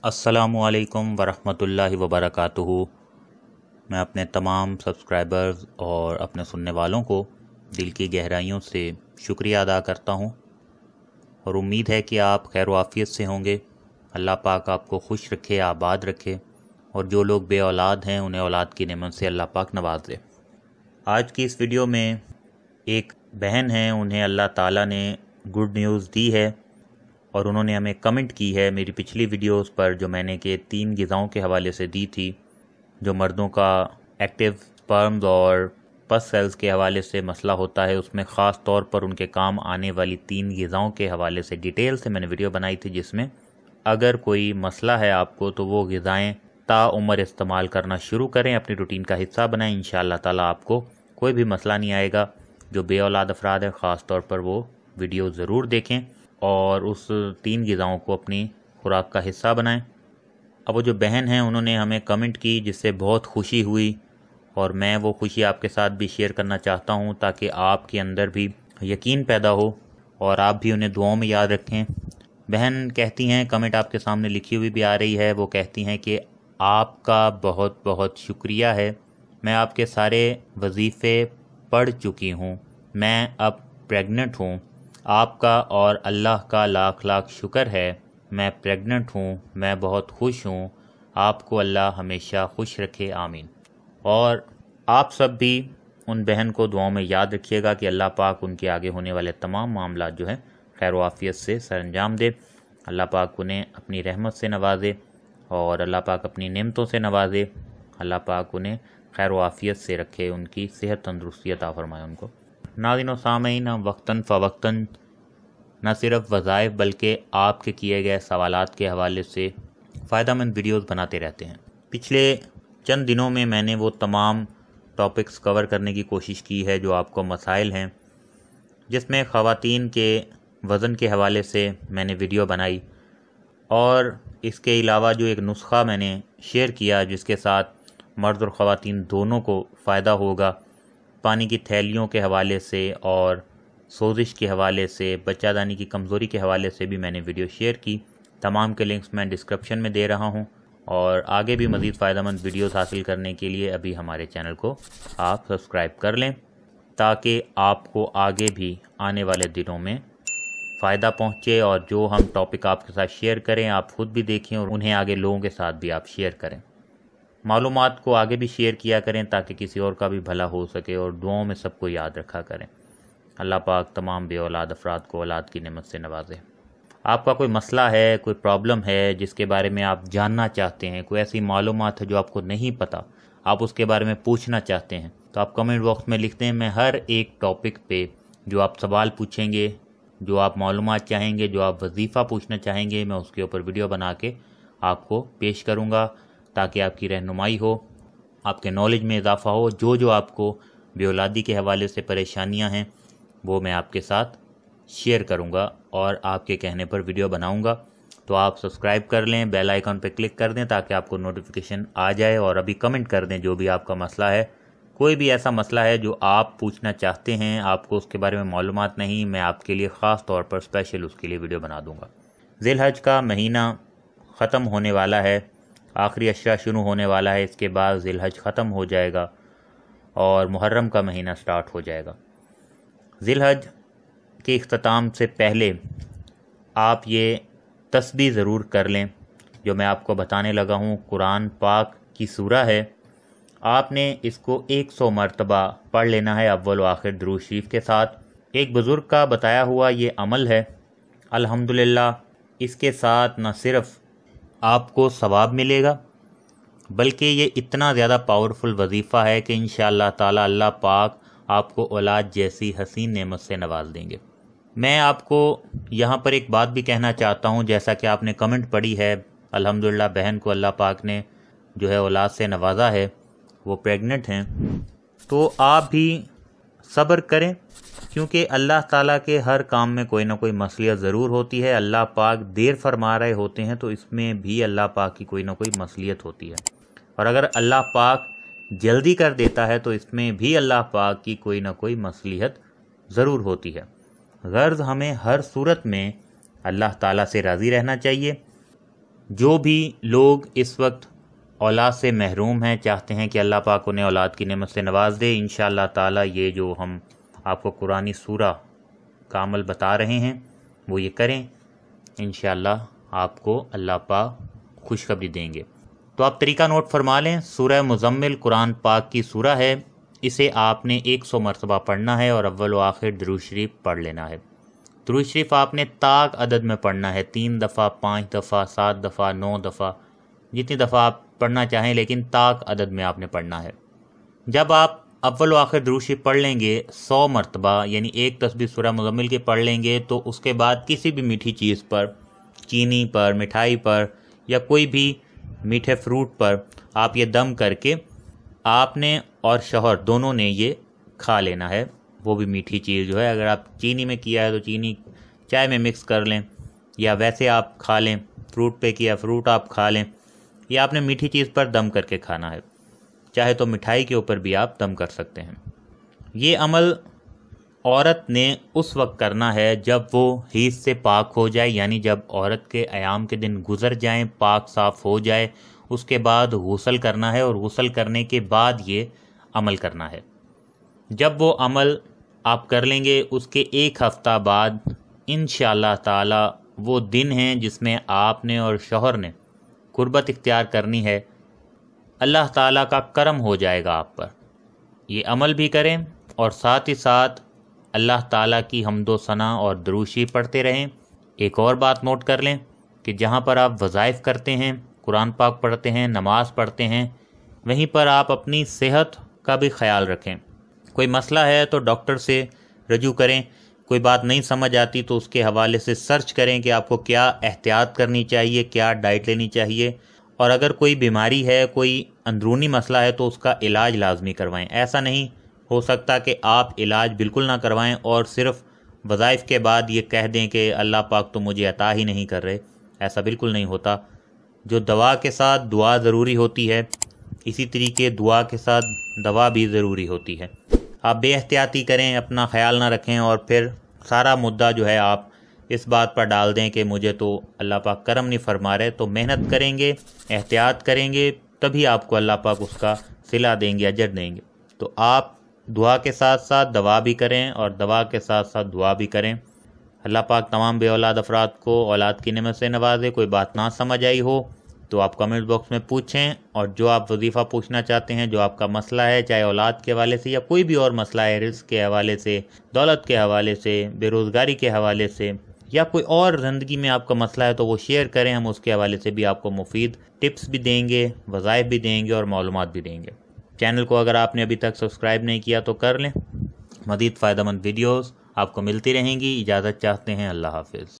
अस्सलामुअलैकुम वरहमतुल्लाहि वबरकातुहू। मैं अपने तमाम सब्सक्राइबर्स और अपने सुनने वालों को दिल की गहराइयों से शुक्रिया अदा करता हूँ और उम्मीद है कि आप खैर आफियत से होंगे। अल्लाह पाक आपको खुश रखे, आबाद रखे और जो लोग बे औलाद हैं उन्हें औलाद की नेमत से अल्लाह पाक नवाज दे। आज की इस वीडियो में एक बहन हैं, उन्हें अल्लाह ताला ने गुड न्यूज़ दी है और उन्होंने हमें कमेंट की है मेरी पिछली वीडियोस पर जो मैंने कि 3 ग़िज़ाओं के हवाले से दी थी, जो मर्दों का एक्टिव स्पर्म्स और पस सेल्स के हवाले से मसला होता है, उसमें ख़ास तौर पर उनके काम आने वाली 3 ग़िज़ाओं के हवाले से डिटेल से मैंने वीडियो बनाई थी, जिसमें अगर कोई मसला है आपको तो वो ग़िज़ाएँ ताउम्र इस्तेमाल करना शुरू करें, अपनी रूटीन का हिस्सा बनाएं। इंशाअल्लाह ताला आपको कोई भी मसला नहीं आएगा। जो बे औलाद अफराद है ख़ास तौर पर वो वीडियो ज़रूर देखें और उस 3 ग़िज़ाओं को अपनी खुराक का हिस्सा बनाएं। अब वो जो बहन हैं उन्होंने हमें कमेंट की, जिससे बहुत खुशी हुई और मैं वो खुशी आपके साथ भी शेयर करना चाहता हूं ताकि आपके अंदर भी यकीन पैदा हो और आप भी उन्हें दुआओं में याद रखें। बहन कहती हैं, कमेंट आपके सामने लिखी हुई भी आ रही है, वो कहती हैं कि आपका बहुत बहुत शुक्रिया है, मैं आपके सारे वजीफ़े पढ़ चुकी हूँ, मैं अब प्रेग्नेंट हूँ। आपका और अल्लाह का लाख लाख शुक्र है, मैं प्रेग्नेंट हूँ, मैं बहुत खुश हूँ। आपको अल्लाह हमेशा खुश रखे, आमीन। और आप सब भी उन बहन को दुआओं में याद रखिएगा कि अल्लाह पाक उनके आगे होने वाले तमाम मामला जो हैं खैर व आफियत से सरअंजाम दे। अल्लाह पाक उन्हें अपनी रहमत से नवाजे और अल्लाह पाक अपनी नेमतों से नवाजे। अल्लाह पाक उन्हें खैर व आफियत से रखे, उनकी सेहत तंदुरुस्ती अता फरमाए उनको। नाज़रीन व सामीन, वक्तन फ़वक्तन न सिर्फ वज़ाइफ बल्कि आपके किए गए सवालात के हवाले से फ़ायदेमंद वीडियोस बनाते रहते हैं। पिछले चंद दिनों में मैंने वो तमाम टॉपिक्स कवर करने की कोशिश की है जो आपको मसाइल हैं, जिसमें ख़वातीन के वज़न के हवाले से मैंने वीडियो बनाई और इसके अलावा जो एक नुस्खा मैंने शेयर किया जिसके साथ मर्द और ख़वातीन दोनों को फ़ायदा होगा, पानी की थैलियों के हवाले से और सोजिश के हवाले से, बच्चादानी की कमज़ोरी के हवाले से भी मैंने वीडियो शेयर की। तमाम के लिंक्स मैं डिस्क्रिप्शन में दे रहा हूं और आगे भी मज़ीद फ़ायदेमंद वीडियोस हासिल करने के लिए अभी हमारे चैनल को आप सब्सक्राइब कर लें ताकि आपको आगे भी आने वाले दिनों में फ़ायदा पहुंचे और जो हम टॉपिक आपके साथ शेयर करें आप ख़ुद भी देखें और उन्हें आगे लोगों के साथ भी आप शेयर करें। मालूमात को आगे भी शेयर किया करें ताकि किसी और का भी भला हो सके और दुआओं में सबको याद रखा करें। अल्लाह पाक तमाम बे औलाद अफराद को औलाद की नेमत से नवाजे। आपका कोई मसला है, कोई प्रॉब्लम है जिसके बारे में आप जानना चाहते हैं, कोई ऐसी मालूमात है जो आपको नहीं पता, आप उसके बारे में पूछना चाहते हैं, तो आप कमेंट बॉक्स में लिख दें। मैं हर एक टॉपिक पे जो आप सवाल पूछेंगे, जो आप मालूमात चाहेंगे, जो आप वजीफ़ा पूछना चाहेंगे, मैं उसके ऊपर वीडियो बना के आपको पेश करूँगा ताकि आपकी रहनुमाई हो, आपके नॉलेज में इजाफ़ा हो। जो जो आपको बे औलादी के हवाले से परेशानियाँ हैं वो मैं आपके साथ शेयर करूंगा और आपके कहने पर वीडियो बनाऊंगा। तो आप सब्सक्राइब कर लें, बेल आइकन पर क्लिक कर दें ताकि आपको नोटिफिकेशन आ जाए और अभी कमेंट कर दें जो भी आपका मसला है। कोई भी ऐसा मसला है जो आप पूछना चाहते हैं, आपको उसके बारे में मालूमात नहीं, मैं आपके लिए ख़ास तौर पर स्पेशल उसके लिए वीडियो बना दूँगा। ज़िलहज का महीना ख़त्म होने वाला है, आखिरी अशरा शुरू होने वाला है, इसके बाद ज़िलहज ख़त्म हो जाएगा और मुहर्रम का महीना स्टार्ट हो जाएगा। ज़िलहज के इख्तिताम से पहले आप ये तस्बीह ज़रूर कर लें जो मैं आपको बताने लगा हूँ। कुरान पाक की सूरा है, आपने इसको 100 मरतबा पढ़ लेना है अव्वल व आखिर दुरूद शरीफ के साथ। एक बुज़ुर्ग का बताया हुआ ये अमल है, अल्हम्दुलिल्लाह इसके साथ न सिर्फ़ आपको सवाब मिलेगा बल्कि ये इतना ज़्यादा पावरफुल वजीफ़ा है कि इंशाअल्लाह ताला अल्लाह पाक आपको औलाद जैसी हसीन नेमत से नवाज देंगे। मैं आपको यहाँ पर एक बात भी कहना चाहता हूँ, जैसा कि आपने कमेंट पढ़ी है, अल्हम्दुलिल्लाह बहन को अल्लाह पाक ने जो है औलाद से नवाजा है, वो प्रेग्नेंट हैं, तो आप भी सब्र करें क्योंकि अल्लाह ताला के हर काम में कोई ना कोई मसलियत ज़रूर होती है। अल्लाह पाक देर फरमा रहे होते हैं तो इसमें भी अल्लाह पाक की कोई ना कोई मसलियत होती है, और अगर अल्लाह पाक जल्दी कर देता है तो इसमें भी अल्लाह पाक की कोई ना कोई मसलिहत ज़रूर होती है। गर्ज़ हमें हर सूरत में अल्लाह ताला से राज़ी रहना चाहिए جو بھی لوگ اس وقت اولاد سے محروم ہیں، چاہتے ہیں کہ اللہ پاک انہیں اولاد کی نعمت سے نواز دے، انشاءاللہ تعالی یہ جو ہم آپ کو قرآنی سورہ کا عمل بتا رہے ہیں وہ یہ کریں، انشاءاللہ آپ کو اللہ پاک خوشخبری دیں گے۔ تو آپ طریقہ نوٹ فرما لیں، سورہ مزمل قرآن پاک کی سورہ ہے، اسے آپ نے 100 مرتبہ پڑھنا ہے اور اول و آخر درود شریف پڑھ لینا ہے۔ درود شریف آپ نے طاق عدد میں پڑھنا ہے، 3 دفعہ، 5 دفعہ، 7 دفعہ، 9 دفعہ، جتنی دفعہ آپ پڑھنا چاہیں، لیکن طاق عدد میں آپ نے پڑھنا ہے۔ جب آپ اول و آخر درود شریف پڑھ لیں گے 100 مرتبہ، یعنی ایک تسبیح سورہ مزمل کی پڑھ لیں گے، تو اس کے بعد کسی بھی میٹھی چیز پر، چینی پر، مٹھائی پر یا کوئی بھی میٹھے فروٹ پر آپ یہ دم کر کے آپ نے اور شوہر دونوں نے یہ کھا لینا ہے۔ وہ بھی میٹھی چیز جو ہے، اگر آپ چینی میں کیا ہے تو چینی چائے میں مکس کر لیں، یا ویسے آپ کھا لیں، فروٹ پہ کیا فروٹ آپ کھا لیں، یا آپ نے میٹھی چیز پر دم کر کے کھانا ہے، چاہے تو مٹھائی کے اوپر بھی آپ دم کر سکتے ہیں۔ یہ عمل عورت نے اس وقت کرنا ہے جب وہ حیض سے پاک ہو جائے، یعنی جب عورت کے ایام کے دن گزر جائیں، پاک صاف ہو جائے، اس کے بعد غسل کرنا ہے، اور غسل کرنے کے بعد یہ عمل کرنا ہے۔ جب وہ عمل آپ کر لیں گے، اس کے 1 ہفتہ بعد انشاءاللہ تعالی وہ دن ہیں جس میں آپ نے اور شوہر نے قربت اختیار کرنی ہے، اللہ تعالیٰ کا کرم ہو جائے گا آپ پر۔ یہ عمل بھی کریں اور ساتھ ہی ساتھ اللہ تعالیٰ کی حمد و ثنا اور درود شریف پڑھتے رہیں۔ ایک اور بات نوٹ کر لیں کہ جہاں پر آپ وظائف کرتے ہیں، قرآن پاک پڑھتے ہیں، نماز پڑھتے ہیں، وہیں پر آپ اپنی صحت کا بھی خیال رکھیں۔ کوئی مسئلہ ہے تو ڈاکٹر سے رجوع کریں، کوئی بات نہیں سمجھ آتی تو اس کے حوالے سے سرچ کریں کہ آپ کو کیا احتیاط کرنی چاہیے، کیا ڈائٹ لینی چاہیے، اور اگر کوئی بیماری ہے، کوئی اندرونی مسئلہ ہے تو اس کا علاج لازمی کروائیں۔ ایسا نہیں ہو سکتا کہ آپ علاج بالکل نہ کروائیں اور صرف وظائف کے بعد یہ کہہ دیں کہ اللہ پاک تو مجھے عطا ہی نہیں کر رہے۔ ایسا بالکل نہیں ہوتا۔ جو دوا کے ساتھ دعا ضروری ہوتی ہے، اسی طریقے دعا کے ساتھ دوا بھی ضروری ہوتی ہے۔ آپ بے احتیاطی کریں، اپنا خیال نہ رکھیں اور پھر سارا مدعا جو ہے آپ اس بات پر ڈال دیں کہ مجھے تو اللہ پاک کرم نہیں فرما رہے۔ تو محنت کریں گے، احتیاط کریں گے، تبھی آپ کو اللہ پاک اس کا صلہ دیں گے، اجر دیں گے۔ تو آپ دعا کے ساتھ ساتھ دوا بھی کریں اور دوا کے ساتھ ساتھ دعا بھی کریں۔ اللہ پاک تمام بے اولاد افراد کو اولاد کی نعمت سے نوازے۔ کوئی بات نہ سمجھ آئی ہو تو آپ کمنٹ باکس میں پوچھیں، اور جو آپ وظیفہ پوچھنا چاہتے ہیں، جو آپ کا مسئلہ ہے، چاہے اولاد کے حوالے سے یا کوئی بھی اور مسئلہ ہے، رزق کے حوالے سے، دولت کے حوالے سے، بے روزگاری کے حوالے سے، یا کوئی اور زندگی میں آپ کا مسئلہ ہے، تو وہ شیئر کریں، ہم اس کے حوالے سے بھی آپ کو مفید ٹپس بھی دیں گے، وظائف بھی دیں گے اور معلومات بھی دیں گے۔ چینل کو اگر آپ نے ابھی تک سبسکرائب نہیں کیا تو کر لیں۔ مزید فائدہ مند ویڈیوز آپ کو ملتی رہیں گی۔ اجازت چاہتے ہیں، اللہ حافظ۔